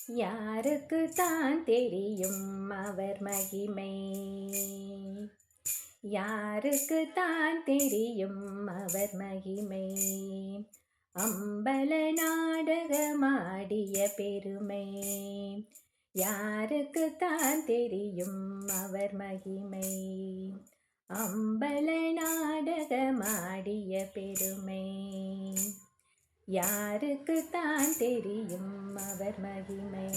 யாருக்கு தான் தெரியும் அவர் மகிமை? யாருக்கு தான் தெரியும் அவர் மகிமை? அம்பல நாடகமாடிய பெருமை யாருக்கு தான் தெரியும் அவர் மகிமை? அம்பல நாடகமாடிய பெருமை யாருக்கு தான் தெரியும் அவர் மகிமை?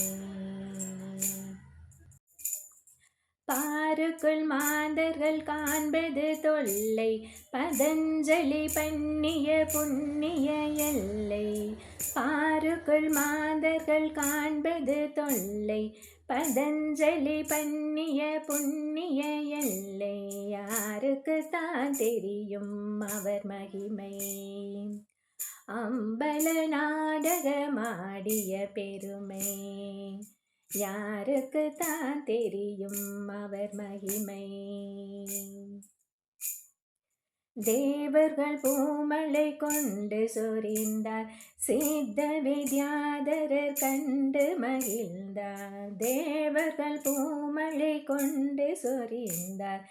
பாருக்குள் மாந்தர்கள் காண்பது தொல்லை, பதஞ்சலி பண்ணிய புண்ணிய எல்லை. பாருக்குள் மாந்தர்கள் காண்பது தொல்லை, பதஞ்சலி பண்ணிய புண்ணிய எல்லை. யாருக்கு தான் தெரியும் அவர் மகிமை? அம்பல நாடகமாடிய பெருமை யாருக்கு தான் தெரியும் அவர் மகிமை? தேவர்கள் பூமலை கொண்டு சொரிந்தார், சித்த வித்யாதரர் கண்டு மகிழ்ந்தார். தேவர்கள் பூமலை கொண்டு சொரிந்தார்,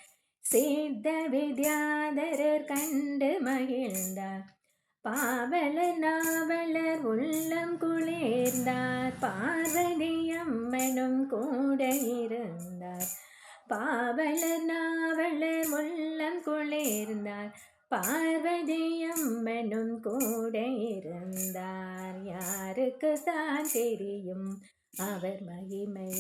சித்த வித்யாதரர் கண்டு மகிழ்ந்தார். பாவலர் நாவலர் உள்ளம் குளிர்ந்தார், பார்வதி அம்மனும் கூட இருந்தார். பாவலர் நாவலர் உள்ளம் குளிர்ந்தார், பார்வதி அம்மனும் கூட இருந்தார். யாருக்கு தான் தெரியும் அவர் மகிமை?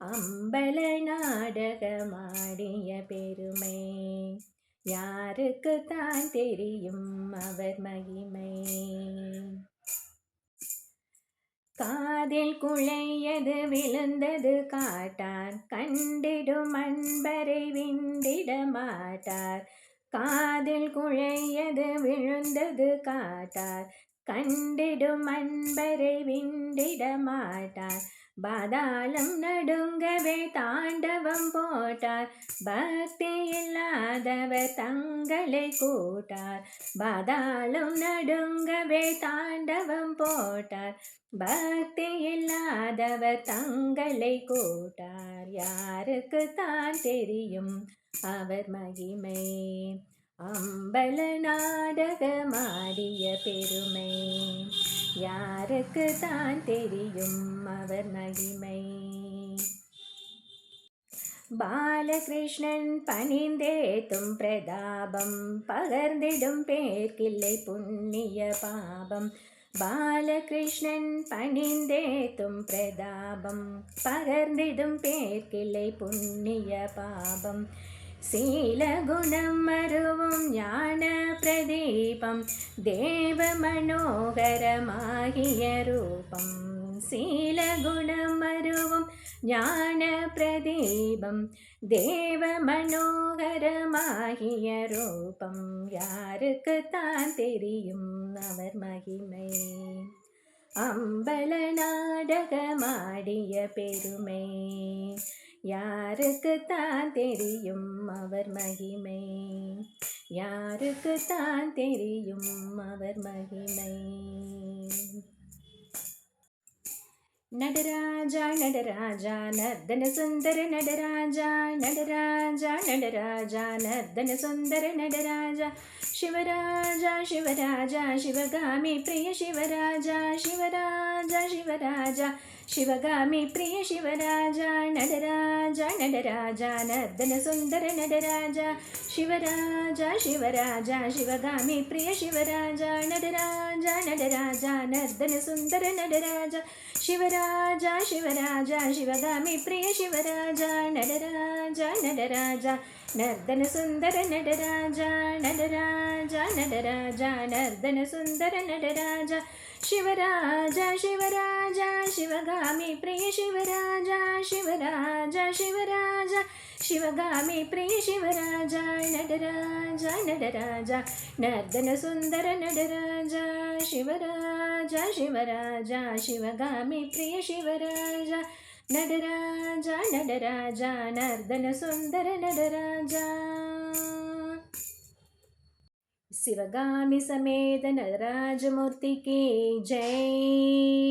அம்பல நாடகமாடிய பெருமை யாருக்கு தான் தெரியும் அவர் மகிமை? காதில் குழையது விழுந்தது காட்டார், கண்டிடும் அன்பரை விண்டிட மாட்டார். காதில் குழையது விழுந்தது காட்டார், கண்டிடும் அன்பரை விண்டிட மாட்டார். பாதாளம் நடுங்கவே தாண்டவம் போட்டார், பக்தி இல்லாதவர் தங்களை கூட்டார். பாதாளம் நடுங்கவே தாண்டவம் போட்டார், பக்தி இல்லாதவர் தங்களை கூட்டார். யாருக்கு தான் தெரியும் அவர் மகிமை? அம்பல நாடகமாடிய பெருமை யாருக்கு தான் தெரியும் அவர் மகிமை? பாலகிருஷ்ணன் பணிந்தேத்தும் பிரதாபம், பகர்ந்திடும் பேர்க்கில்லை புண்ணிய பாபம். பாலகிருஷ்ணன் பணிந்தேத்தும் பிரதாபம், பகர்ந்திடும் பேர்க்கில்லை புண்ணிய பாபம். சீலகுணம் மருவும் ஞான பிரதீபம், தேவ மனோகரமாகிய ரூபம். சீலகுணம் மருவும் ஞான பிரதீபம், தேவ மனோகரமாகிய ரூபம். யாருக்கு தான் தெரியும் அவர் மகிமை? அம்பல நாடகமாடிய பெருமை யாருக்கு தான் தெரியும் அவர் மகிமை? யாருக்கு தான் தெரியும் அவர் மகிமை? நடராஜா நடராஜா நர்தன சுந்தர நடராஜா, நடராஜா நடராஜா நர்தன சுந்தர நடராஜா. சிவராஜா சிவராஜா சிவகாமி பிரிய சிவராஜா, சிவராஜா சிவராஜா சிவகாமி பிரிய சிவராஜா. நடராஜா நடராஜா நர்தன சுந்தர நடராஜா, சிவராஜா சிவராஜா சிவகாமி பிரிய சிவராஜா. நடராஜா நடராஜா நர்தன சுந்தர நடராஜா, சிவராஜா சிவராஜா சிவகாமி பிரிய சிவராஜா. நடராஜா நடராஜா நர்தன சுந்தர நடராஜா, நடராஜா நடராஜா நர்தன சுந்தர நடராஜா. சிவராஜா சிவராஜா சிவகாமி பிரிய சிவராஜா, சிவராஜா சிவராஜா சிவகாமி பிரிய சிவராஜா. நடராஜா நடராஜா நர்தன சுந்தர நடராஜா, சிவராஜா சிவராஜா சிவகாமி பிரிய சிவராஜா. நடராஜா நடராஜா நர்தன சுந்தர நடராஜா. சிவகாமி சமேத நடராஜமூர்த்திக்கு ஜெய்.